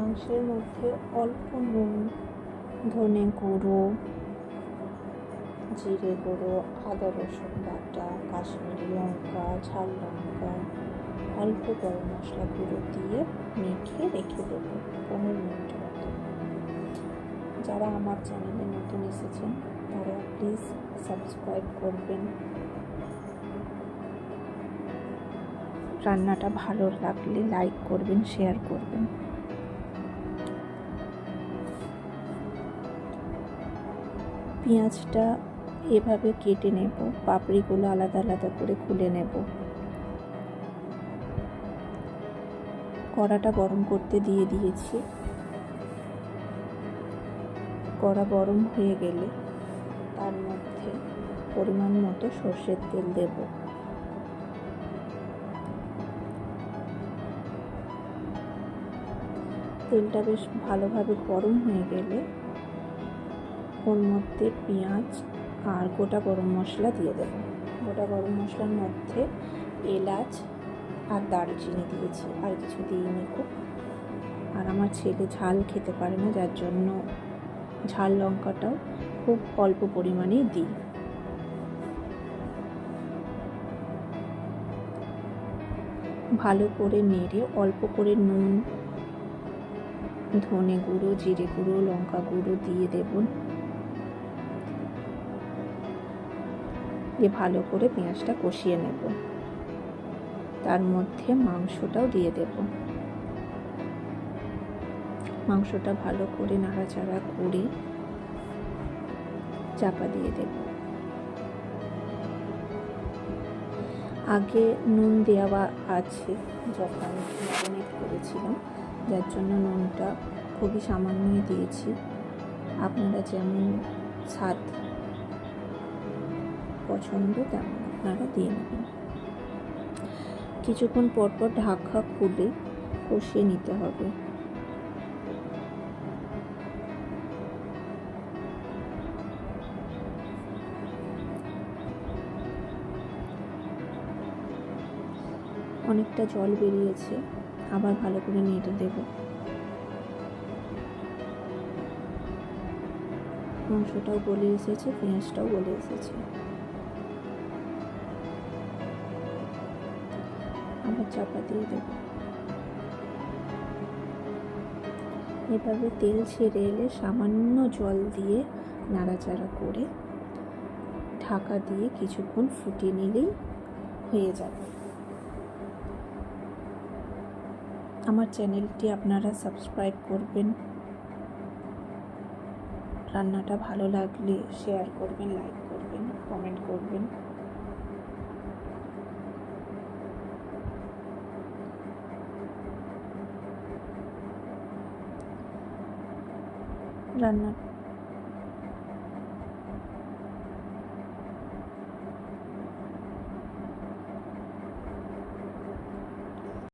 মাংসের মধ্যে অল্প নুন, ধনে গুঁড়ো, জিরে গুঁড়ো, আদা রসুন বাটা, কাশ্মীরি লঙ্কা, ঝাল লঙ্কা, অল্প গরম মশলা গুঁড়ো দিয়ে মেখে রেখে দেবো 15 মিনিট মতো। যারা আমার চ্যানেলে নতুন এসেছেন তারা প্লিজ সাবস্ক্রাইব করবেন। রান্নাটা ভালো লাগলে লাইক করবেন, শেয়ার করবেন। পেঁয়াজটা এভাবে কেটে নেব, পাপড়িগুলো আলাদা আলাদা করে খুলে নেব। কড়াটা গরম করতে দিয়ে দিয়েছি। কড়া গরম হয়ে গেলে তার মধ্যে পরিমাণ মতো সর্ষের তেল দেব। তেলটা বেশ ভালোভাবে গরম হয়ে গেলে ওর মধ্যে পেঁয়াজ আর গোটা গরম মশলা দিয়ে দেব। গোটা গরম মশলার মধ্যে এলাচ আর দারচিনি দিয়েছি, আর কিছু দিইনি খুব। আর আমার ছেলে ঝাল খেতে পারে না, যার জন্য ঝাল লঙ্কাটাও খুব অল্প পরিমাণেই দিই। ভালো করে নেড়ে অল্প করে নুন, ধনে গুঁড়ো, জিরে গুঁড়ো, লঙ্কা গুঁড়ো দিয়ে দেব। দিয়ে ভালো করে পেঁয়াজটা কষিয়ে নেব। তার মধ্যে মাংসটাও দিয়ে দেব। মাংসটা ভালো করে নাড়াচাড়া করে চাপা দিয়ে দেব। আগে নুন দেওয়া আছে যখন ম্যারিনেট করেছিলাম, যার জন্য নুনটা খুবই সামান্যই দিয়েছি। আপনারা যেমন স্বাদ পছন্দ তেমন আপনারা দিয়ে নেবেন। কিছুক্ষণ পরপর ঢাকা খুলে কষিয়ে নিতে হবে। অনেকটা জল বেরিয়েছে, আবার ভালো করে নেড়ে দেব। মাংসটাও গলে এসেছে, পেঁয়াজটাও গলে এসেছে। আবার চাপা দিয়ে দেব। এভাবে তেল ছেড়ে এলে সামান্য জল দিয়ে নাড়াচাড়া করে ঢাকা দিয়ে কিছুক্ষণ ফুটিয়ে নিলেই হয়ে যাবে। আমার চ্যানেলটি আপনারা সাবস্ক্রাইব করবেন। রান্নাটা ভালো লাগলে শেয়ার করবেন, লাইক করবেন, কমেন্ট করবেন। রান্না